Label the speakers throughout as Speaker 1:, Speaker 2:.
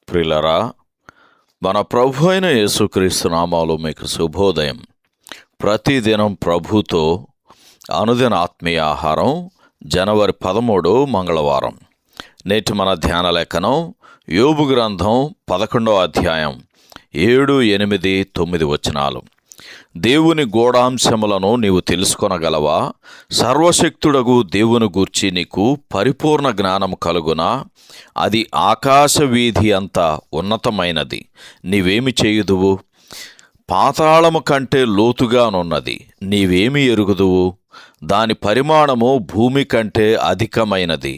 Speaker 1: ప్రియులారా, మన ప్రభు అయిన యేసుక్రీస్తు నామములో మీకు శుభోదయం. ప్రతిదినం ప్రభుతో అనుదిన ఆత్మీయ ఆహారం. జనవరి 13 మంగళవారం. నేటి మన ధ్యాన లేఖనం యోబు గ్రంథం 11వ అధ్యాయం 7, 8, 9 వచనాలు. దేవుని గూఢాంశములను నీవు తెలుసుకొనగలవా? సర్వశక్తుడగు దేవుని గూర్చి నీకు పరిపూర్ణ జ్ఞానము కలుగునా? అది ఆకాశ వీధి అంత ఉన్నతమైనది, నీవేమి చేయుదువు? పాతాళము కంటే లోతుగానున్నది, నీవేమి ఎరుగుదువు? దాని పరిమాణము భూమి కంటే అధికమైనది,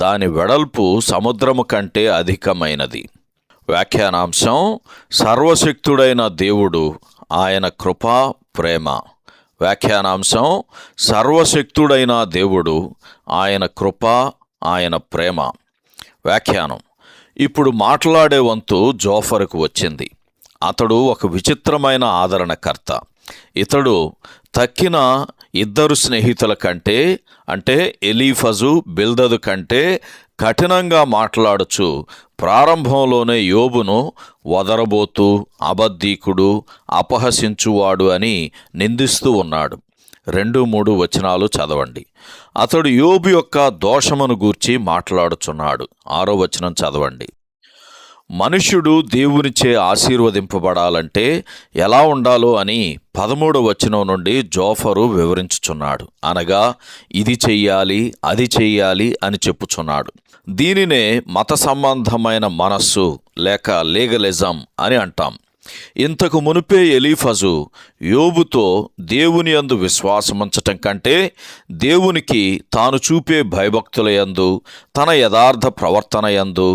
Speaker 1: దాని వెడల్పు సముద్రము కంటే అధికమైనది. వ్యాఖ్యానాంశం: సర్వశక్తుడైన దేవుడు, ఆయన కృప, ప్రేమ. వ్యాఖ్యానాంశం: సర్వశక్తుడైన దేవుడు, ఆయన కృప, ఆయన ప్రేమ. వ్యాఖ్యానం: ఇప్పుడు మాట్లాడే వంతు జోఫరుకు వచ్చింది. అతడు ఒక విచిత్రమైన ఆదరణకర్త. ఇతడు తక్కిన ఇద్దరు స్నేహితుల కంటే, అంటే ఎలీఫజు, బిల్దదు కంటే కఠినంగా మాట్లాడుచు ప్రారంభంలోనే యోబును వదరబోతూ, అబద్ధీకుడు, అపహసించువాడు అని నిందిస్తూ ఉన్నాడు. 2, 3 వచనాలు చదవండి. అతడు యోబు యొక్క దోషమును గూర్చి మాట్లాడుచున్నాడు. 6వ వచనం చదవండి. మనుష్యుడు దేవునిచే ఆశీర్వదింపబడాలంటే ఎలా ఉండాలో అని 13వ వచనం నుండి జోఫరు వివరించుచున్నాడు. అనగా ఇది చెయ్యాలి, అది చెయ్యాలి అని చెప్పుచున్నాడు. దీనినే మత సంబంధమైన మనస్సు లేక లీగలిజం అని అంటాం. ఇంతకు మునుపే ఎలీఫజు యోబుతో దేవుని యందు విశ్వాసముంచటం కంటే దేవునికి తాను చూపే భయభక్తుల యందు, తన యథార్థ ప్రవర్తన యందు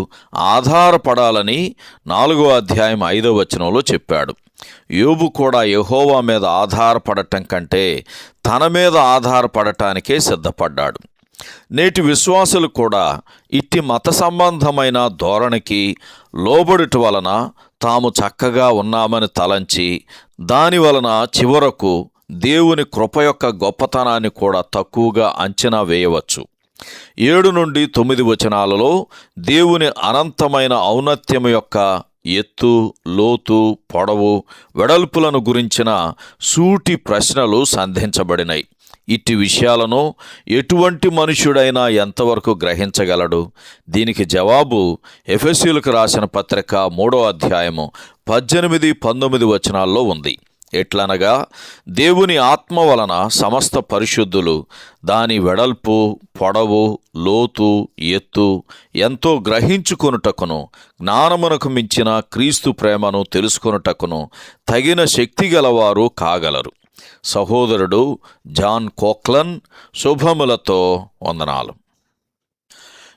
Speaker 1: ఆధారపడాలని 4వ అధ్యాయం 5వ వచనంలో చెప్పాడు. యోబు కూడా యెహోవా మీద ఆధారపడటం కంటే తన మీద ఆధారపడటానికే సిద్ధపడ్డాడు. నేటి విశ్వాసులు కూడా ఇట్టి మత సంబంధమైన ధోరణికి లోబడుట వలన తాము చక్కగా ఉన్నామని తలంచి, దాని వలన చివరకు దేవుని కృప యొక్క గొప్పతనాన్ని కూడా తక్కువగా అంచనా వేయవచ్చు. 7 నుండి 9 వచనాలలో దేవుని అనంతమైన ఔన్నత్యము యొక్క ఎత్తు, లోతు, పొడవు, వెడల్పులను గురించిన సూటి ప్రశ్నలు సంధించబడినాయి. ఇట్టి విషయాలను ఎటువంటి మనుష్యుడైనా ఎంతవరకు గ్రహించగలడు? దీనికి జవాబు ఎఫెసీయులకు రాసిన పత్రిక 3వ అధ్యాయము 18, 19 వచనాల్లో ఉంది. ఎట్లనగా, దేవుని ఆత్మ వలన సమస్త పరిశుద్ధులు దాని వెడల్పు, పొడవు, లోతు, ఎత్తు ఎంతో గ్రహించుకొనుటకును, జ్ఞానమునకు మించిన క్రీస్తు ప్రేమను తెలుసుకొనుటకును తగిన శక్తి గలవారు కాగలరు. సహోదరుడు జాన్ కోక్లన్. శుభములతో వందనాలు.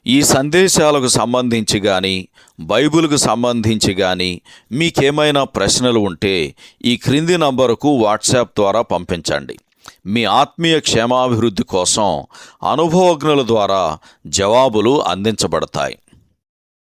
Speaker 1: ఈ సందేశాలకు సంబంధించి కానీ, బైబిల్కు సంబంధించి కానీ మీకేమైనా ప్రశ్నలు ఉంటే ఈ క్రింది నంబరుకు వాట్సాప్ ద్వారా పంపించండి. మీ ఆత్మీయ క్షేమాభివృద్ధి కోసం అనుభవజ్ఞుల ద్వారా జవాబులు అందించబడతాయి.